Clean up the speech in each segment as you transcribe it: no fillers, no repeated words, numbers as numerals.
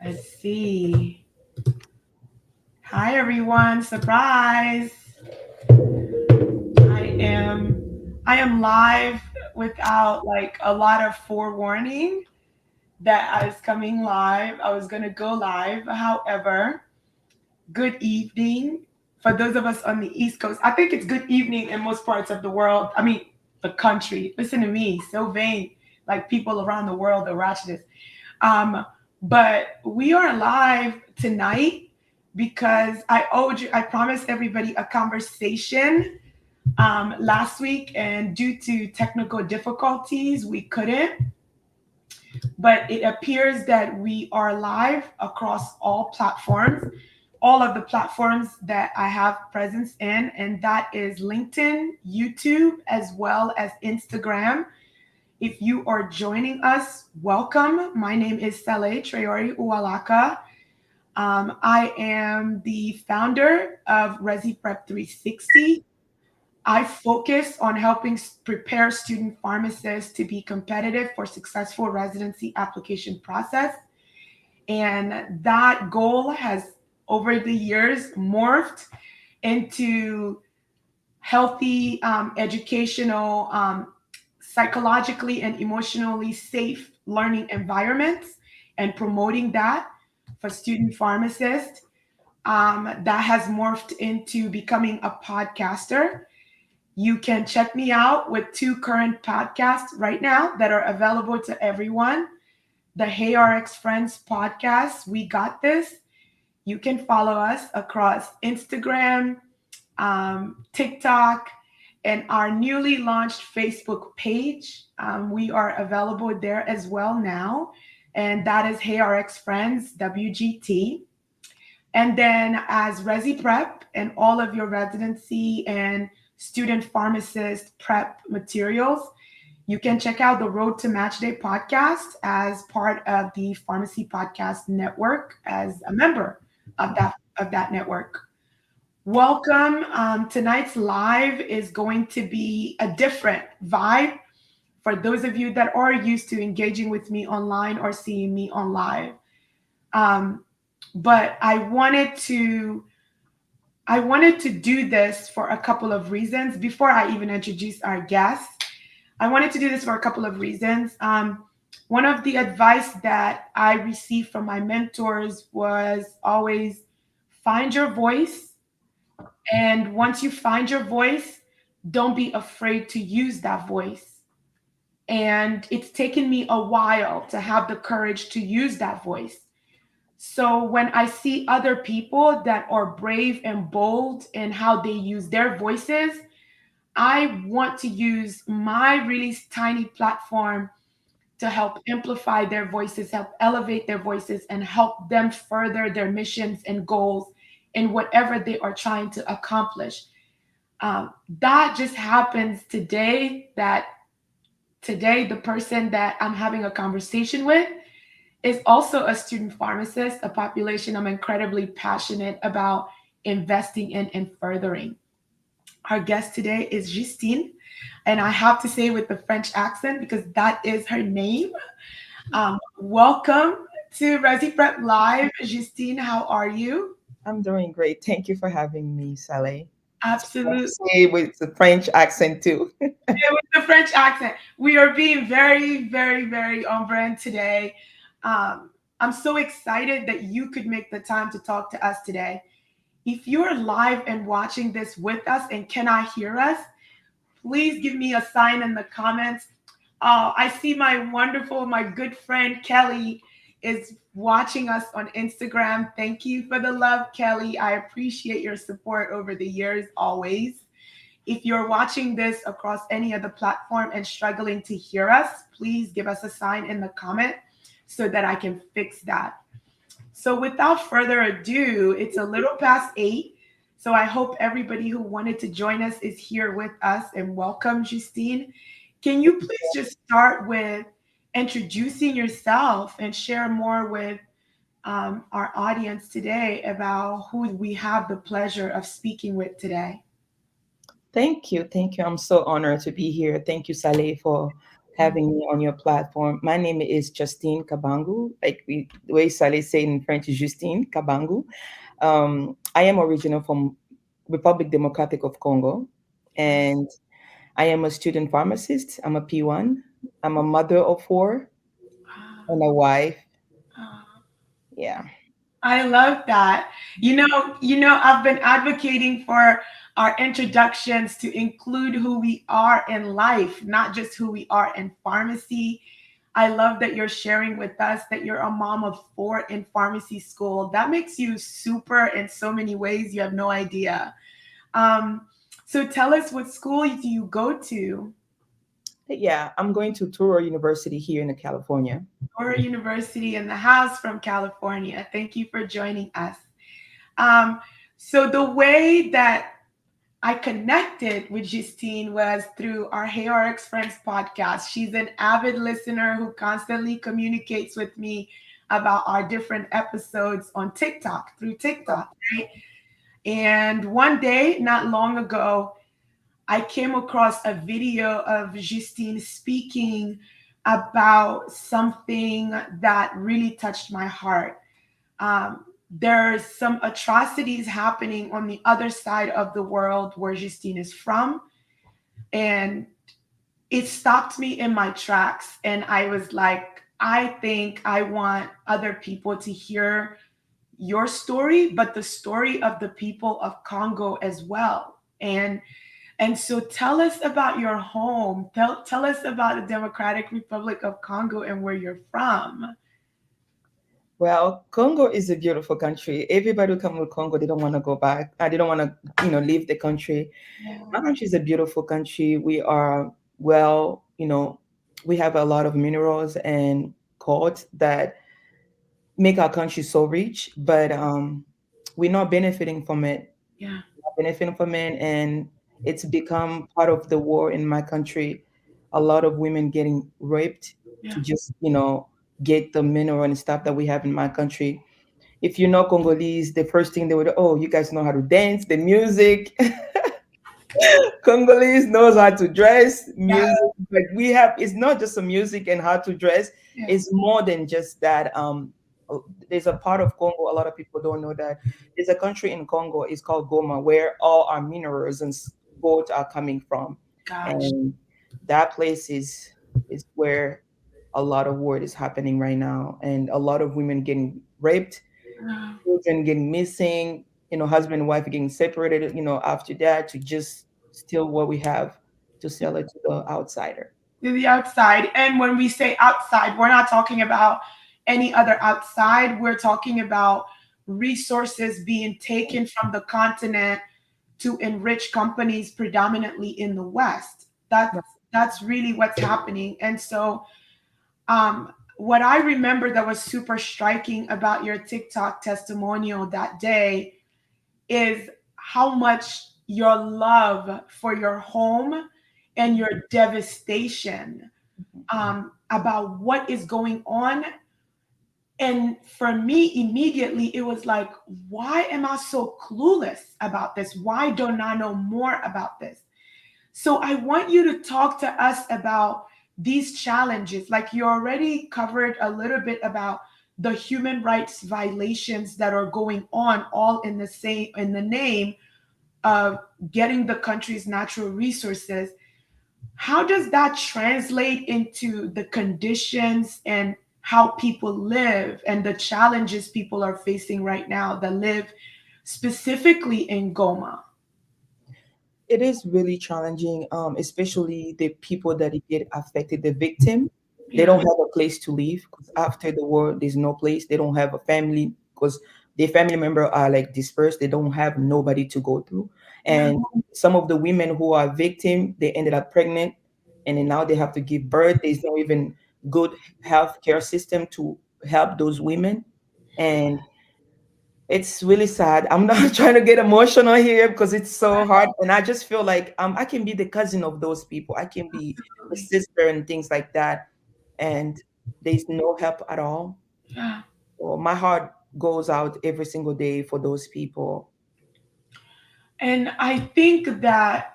Let's see. Hi everyone. Surprise. I am live without like a lot of forewarning that I was coming live. I was going to go live. However, good evening for those of us on the East Coast. I think it's good evening in most parts of the world. I mean, the country. Listen to me, so vain. Like people around the world that watch this. Um, but we are live tonight because I promised everybody a conversation last week, and due to technical difficulties, we couldn't. But it appears that we are live across all platforms, all of the platforms that I have presence in, and that is LinkedIn, YouTube, as well as Instagram. If you are joining us, welcome. My name is Saleh Traore Uwalaka. I am the founder of Resi Prep 360. I focus on helping prepare student pharmacists to be competitive for successful residency application process. And that goal has over the years morphed into healthy, educational, psychologically and emotionally safe learning environments and promoting that for student pharmacists. That has morphed into becoming a podcaster. You can check me out with two current podcasts right now that are available to everyone. The Hey RX Friends podcast, We Got This. You can follow us across Instagram, TikTok, and our newly launched Facebook page. We are available there as well now, and that is Hey RX Friends WGT. And then as Resi Prep and all of your residency and student pharmacist prep materials, you can check out the Road to Match Day podcast as part of the Pharmacy Podcast Network as a member of that network. Welcome. Tonight's live is going to be a different vibe for those of you that are used to engaging with me online or seeing me on live. Um, but I wanted to do this for a couple of reasons before I even introduce our guests. I wanted to do this for a couple of reasons. One of the advice that I received from my mentors was always find your voice. And once you find your voice, don't be afraid to use that voice. And it's taken me a while to have the courage to use that voice. So when I see other people that are brave and bold in how they use their voices, I want to use my really tiny platform to help amplify their voices, help elevate their voices, and help them further their missions and goals in whatever they are trying to accomplish. That just happens today that today the person that I'm having a conversation with is also a student pharmacist, a population I'm incredibly passionate about investing in and furthering. Our guest today is Justine, and I have to say with the French accent because that is her name. Welcome to Resi Prep Live. Justine, how are you? I'm doing great. Thank you for having me, Sally. Absolutely. Say with the French accent too. With the French accent. We are being very, very, very on brand today. I'm so excited that you could make the time to talk to us today. If you're live and watching this with us and cannot hear us, please give me a sign in the comments. I see my good friend Kelly is watching us on Instagram. Thank you for the love, Kelly. I appreciate your support over the years, always. If you're watching this across any other platform and struggling to hear us, please give us a sign in the comment so that I can fix that. So, without further ado, it's a little past 8. So, I hope everybody who wanted to join us is here with us and welcome, Justine. Can you please just start with introducing yourself and share more with our audience today about who we have the pleasure of speaking with today? Thank you. Thank you. I'm so honored to be here. Thank you, Sally, for Mm. having me on your platform. My name is Justine Kabangu. The way Sally say in French is Justine Kabangu. I am original from Republic Democratic of Congo, Yes. and I am a student pharmacist. I'm a P1. I'm a mother of four and a wife. Ah. Yeah. I love that. I've been advocating for our introductions to include who we are in life, not just who we are in pharmacy. I love that you're sharing with us that you're a mom of four in pharmacy school. That makes you super in so many ways. You have no idea. Um, so tell us, what school do you go to? Yeah, I'm going to Touro University here in California. Or University in the house from California. Thank you for joining us. So the way that I connected with Justine was through our Hey RX Friends podcast. She's an avid listener who constantly communicates with me about our different episodes on TikTok, through TikTok, right? And one day, not long ago, I came across a video of Justine speaking about something that really touched my heart. There's some atrocities happening on the other side of the world where Justine is from. And it stopped me in my tracks. And I was like, I think I want other people to hear your story, but the story of the people of Congo as well. And so tell us about your home. Tell us about the Democratic Republic of Congo and where you're from. Well, Congo is a beautiful country. Everybody who come to Congo, they don't want to go back. They don't want to, leave the country. Yeah, My country is a beautiful country. We are well, we have a lot of minerals and gold that make our country so rich, but we're not benefiting from it. yeah, Not benefiting from it, and it's become part of the war in my country. A lot of women getting raped yeah. to just, get the mineral and stuff that we have in my country. If you know Congolese, the first thing they would, oh, you guys know how to dance, the music. Congolese knows how to dress, Yeah, music, but we have it's not just a music and how to dress, yeah, it's more than just that. There's a part of Congo, a lot of people don't know that there's a country in Congo, it's called Goma, where all our minerals and gold are coming from. gosh. And that place is where a lot of war is happening right now, and a lot of women getting raped, Uh, children getting missing, husband and wife getting separated, after that to just steal what we have to sell it to the outsider. to the outside. And when we say outside, we're not talking about any other outside. We're talking about resources being taken from the continent to enrich companies predominantly in the West. That's really what's happening. And so what I remember that was super striking about your TikTok testimonial that day is how much your love for your home and your devastation about what is going on. And for me, immediately, it was like, why am I so clueless about this? Why don't I know more about this? So I want you to talk to us about these challenges. Like you already covered a little bit about the human rights violations that are going on all in the name of getting the country's natural resources. How does that translate into the conditions and how people live and the challenges people are facing right now that live specifically in Goma? It is really challenging, especially the people that it get affected, the victim. They Yeah, don't have a place to live because after the war, there's no place. They don't have a family because their family member are like dispersed. They don't have nobody to go through. yeah, And some of the women who are victim, they ended up pregnant, and then now they have to give birth. There's no even good health care system to help those women, and it's really sad. I'm not trying to get emotional here because it's so hard. And I just feel like I can be the cousin of those people. I can be a absolutely. sister and things like that. And there's no help at all. Yeah. So my heart goes out every single day for those people. And I think that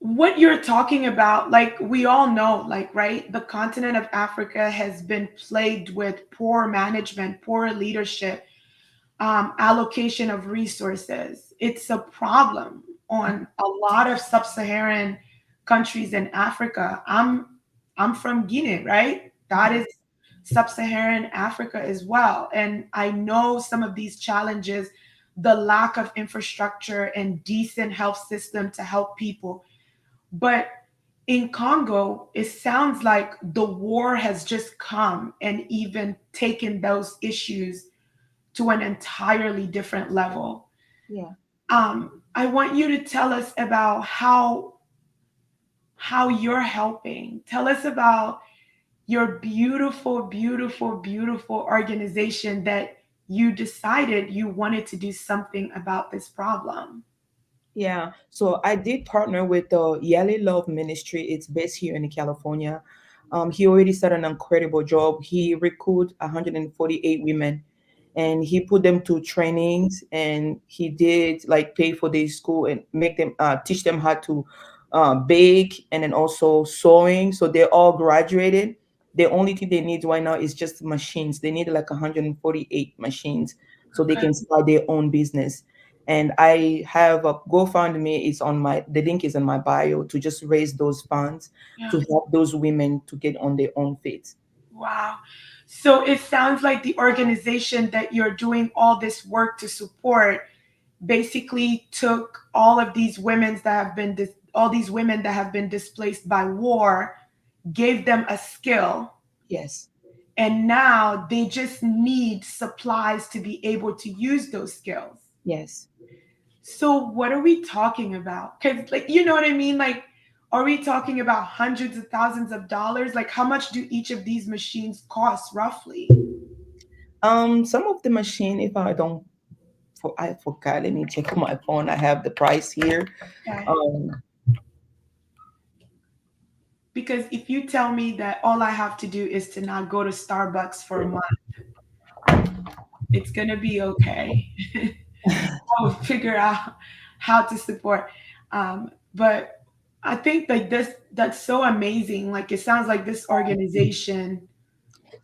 what you're talking about, like we all know, like, right, the continent of Africa has been plagued with poor management, poor leadership, allocation of resources. It's a problem on a lot of sub-Saharan countries in Africa. I'm from Guinea, right? That is sub-Saharan Africa as well. And I know some of these challenges, the lack of infrastructure and decent health system to help people. But in Congo, it sounds like the war has just come and even taken those issues to an entirely different level. Yeah. I want you to tell us about how you're helping. Tell us about your beautiful, beautiful, beautiful organization that you decided you wanted to do something about this problem. Yeah, so I did partner with the Yali Love Ministry. It's based here in California. He already started an incredible job. He recruited 148 women, and he put them to trainings, and he did like pay for their school and make them teach them how to bake and then also sewing. So they're all graduated. The only thing they need right now is just machines. They need like 148 machines so they Okay. can start their own business. And I have a GoFundMe is on my the link is in my bio to just raise those funds Yeah. to help those women to get on their own feet. Wow. So it sounds like the organization that you're doing all this work to support basically took all of these women that have been all these women that have been displaced by war, gave them a skill, Yes, and now they just need supplies to be able to use those skills. yes. So what are we talking about? Because, like, you know what I mean? Like, are we talking about hundreds of thousands of dollars? Like, how much do each of these machines cost roughly? Some of the machine, if I don't, I forgot. Let me check on my phone. I have the price here. Okay. Um, Because if you tell me that all I have to do is to not go to Starbucks for a month, it's gonna be okay. I will figure out how to support. But I think like this, that's so amazing. Like it sounds like this organization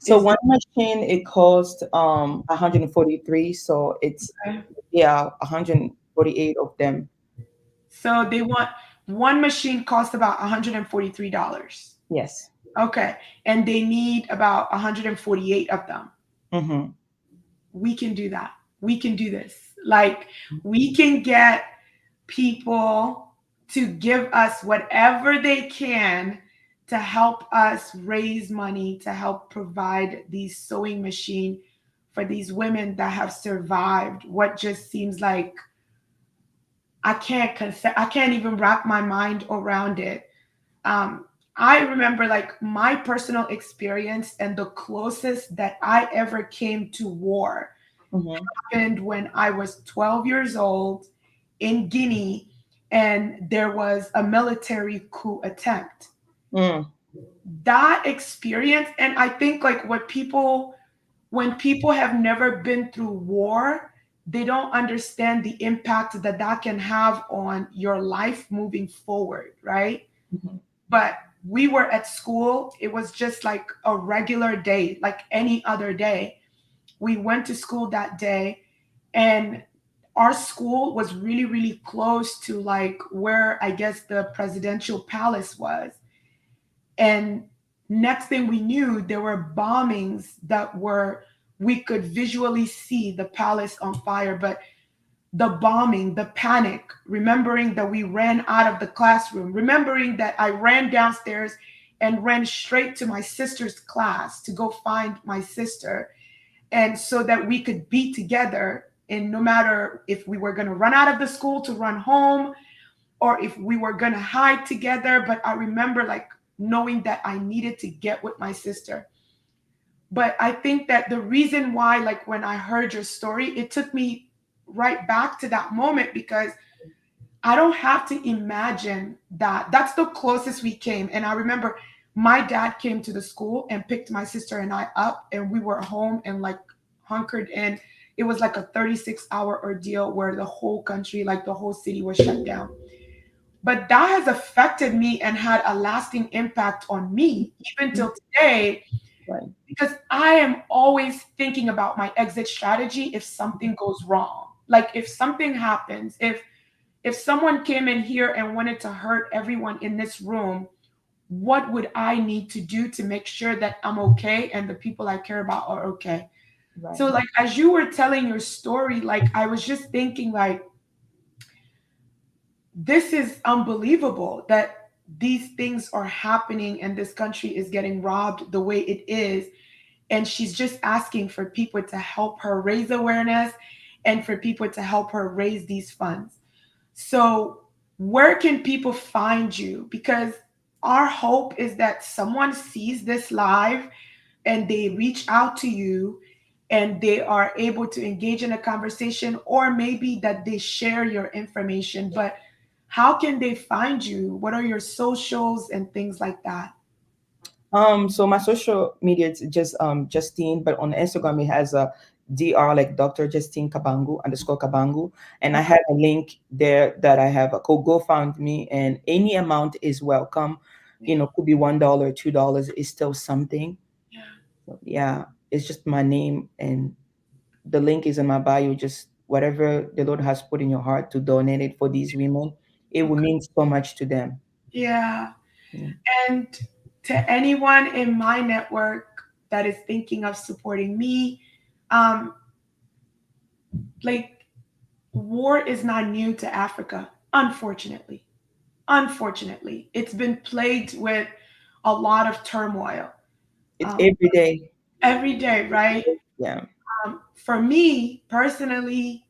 so is one machine it cost 143. So it's okay. yeah 148 of them. So they want one machine costs about $143. Yes. Okay. And they need about 148 of them. Mm-hmm. We can do that. We can do this. Like we can get people to give us whatever they can to help us raise money to help provide these sewing machine for these women that have survived what just seems like I can't even wrap my mind around it. um, I remember like my personal experience and the closest that I ever came to war Mm-hmm. happened when I was 12 years old in Guinea and there was a military coup attempt. Mm, That experience, and I think like when people have never been through war, they don't understand the impact that that can have on your life moving forward, right? mhm, But we were at school, it was just like a regular day, like any other day. We went to school that day, and our school was really, really close to like where I guess the presidential palace was. And next thing we knew, there were bombings that were, we could visually see the palace on fire. But the bombing, the panic, remembering that we ran out of the classroom, remembering that I ran downstairs and ran straight to my sister's class to go find my sister. And so that we could be together. And no matter if we were going to run out of the school to run home or if we were going to hide together. But I remember like knowing that I needed to get with my sister. But I think that the reason why, like when I heard your story, it took me right back to that moment because I don't have to imagine that. That's the closest we came. And I remember my dad came to the school and picked my sister and I up, and we were home and like hunkered in. It was like a 36-hour ordeal where the whole country, like the whole city was shut down. But that has affected me and had a lasting impact on me even Mhm. till today, Right. because I am always thinking about my exit strategy if something goes wrong. Like if something happens, if someone came in here and wanted to hurt everyone in this room, what would I need to do to make sure that I'm okay and the people I care about are okay? So Right. like as you were telling your story, like I was just thinking like this is unbelievable that these things are happening and this country is getting robbed the way it is, and she's just asking for people to help her raise awareness and for people to help her raise these funds. So, where can people find you? Because our hope is that someone sees this live and they reach out to you and they are able to engage in a conversation, or maybe that they share your information. But how can they find you? What are your socials and things like that? So my social media is just Justine, but on Instagram it has a DR, like Dr. Justine Kabangu _Kabangu, and I Okay. have a link there that I have a GoFundMe, and any amount is welcome. Yeah. You know, could be $1, $2 is still something. Yeah. So yeah, it's just my name, and the link is in my bio. Just whatever the Lord has put in your heart to donate it for these women, it will Okay. mean so much to them. Yeah. Yeah. And to anyone in my network that is thinking of supporting me, um, like war is not new to Africa, unfortunately. Unfortunately, it's been plagued with a lot of turmoil It's um, every day. every day, right? Yeah. For me personally,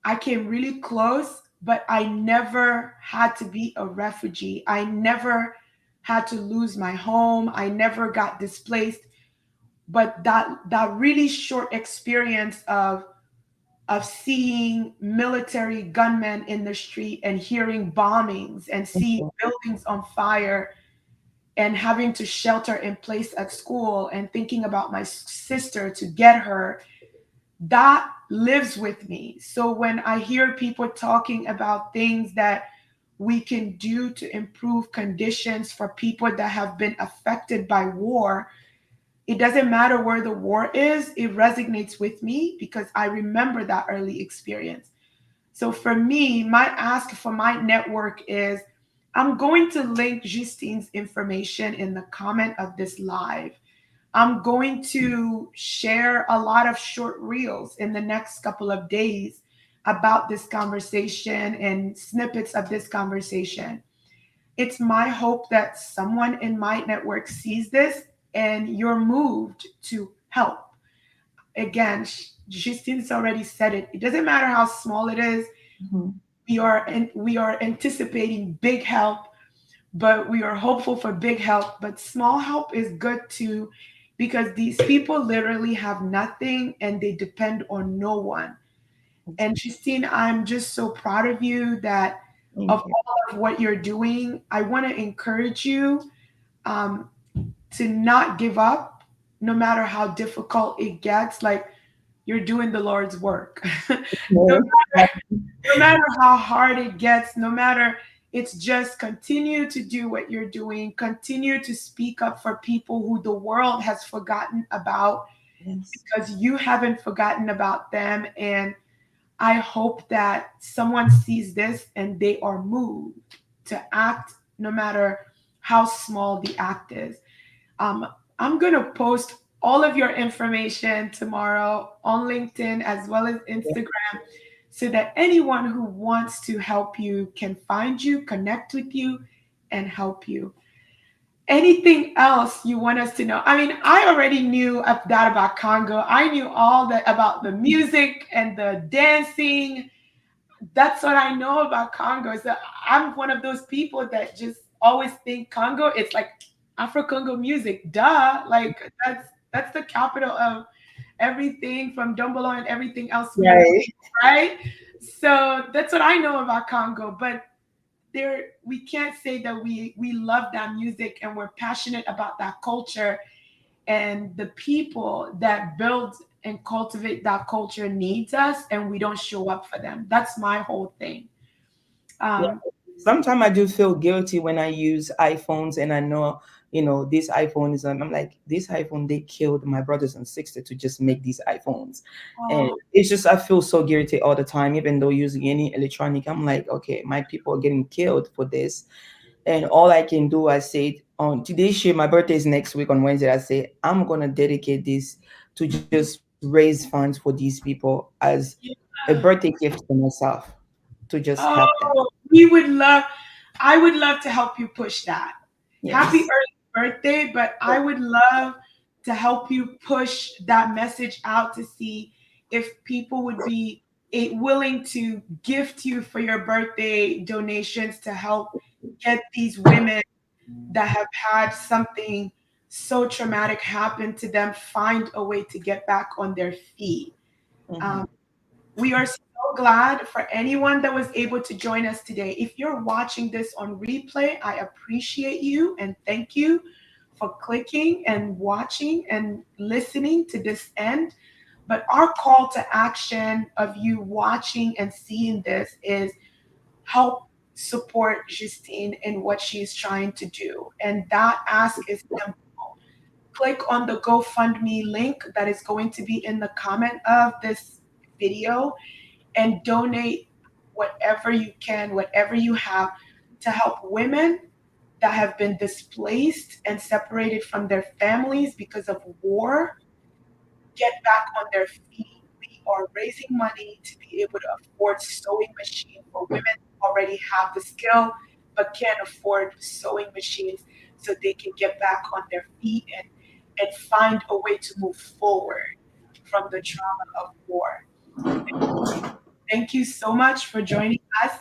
I came really close, but I never had to be a refugee. I never had to lose my home. I never got displaced. But that really short experience of seeing military gunmen in the street and hearing bombings and seeing Mhm. buildings on fire and having to shelter in place at school and thinking about my sister to get her, that lives with me. So when I hear people talking about things that we can do to improve conditions for people that have been affected by war, it doesn't matter where the war is, it resonates with me because I remember that early experience. So for me, my ask for my network is I'm going to link Justine's information in the comment of this live. I'm going to share a lot of short reels in the next couple of days about this conversation and snippets of this conversation. It's my hope that someone in my network sees this and you're moved to help. Again, Justine's already said it. It doesn't matter how small it is. Mhm. We are anticipating big help, but we are hopeful for big help. But small help is good too, because these people literally have nothing and they depend on no one. And Justine, I'm just so proud of you that of Thank you. all of what you're doing. I want to encourage you um, to not give up, no matter how difficult it gets. Like you're doing the Lord's work. no No, no matter how hard it gets, no matter, it's just continue to do what you're doing, continue to speak up for people who the world has forgotten about, yes. because you haven't forgotten about them. And I hope that someone sees this and they are moved to act, no matter how small the act is. um, I'm going to post all of your information tomorrow on LinkedIn as well as Yeah. Instagram, so that anyone who wants to help you can find you, connect with you, and help you. Anything else you want us to know? I mean, I already knew that about Congo. I knew all that about the music and the dancing. That's what I know about Congo. So I'm one of those people that just always think Congo, it's like Afro Congo music. Duh. Like that's the capital of everything from Dumbolo and everything else we know, Right. right? So that's what I know about Congo. But there we can't say that we love that music and we're passionate about that culture, and the people that build and cultivate that culture needs us and we don't show up for them. That's my whole thing. Yeah. um Sometimes I do feel guilty when I use iPhones and I know, this iPhone is, I'm like, this iPhone, they killed my brothers and sisters to just make these iPhones. And Oh, it's just, I feel so guilty all the time, even though using any electronic, I'm like, okay, my people are getting killed for this. And all I can do, I said, on today's year, my birthday is next week on Wednesday. I say, I'm going to dedicate this to just raise funds for these people as a birthday yeah. gift for myself to just help them. Oh, we would love, I would love to help you push that. Happy Yes. early birthday, but I would love to help you push that message out to see if people would be willing to gift you for your birthday donations to help get these women that have had something so traumatic happen to them find a way to get back on their feet. Um, Mhm. we are so glad for anyone that was able to join us today. If you're watching this on replay, I appreciate you and thank you for clicking and watching and listening to this end. But our call to action of you watching and seeing this is help support Justine in what she's trying to do. And that ask is simple. Click on the GoFundMe link that is going to be in the comment of this video and donate whatever you can, whatever you have to help women that have been displaced and separated from their families because of war get back on their feet. We are raising money to be able to afford sewing machine for women who already have the skill but can't afford sewing machines so they can get back on their feet and find a way to move forward from the trauma of war. Thank you so much for joining us.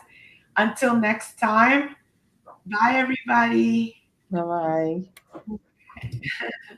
Until next time, bye everybody. Bye bye.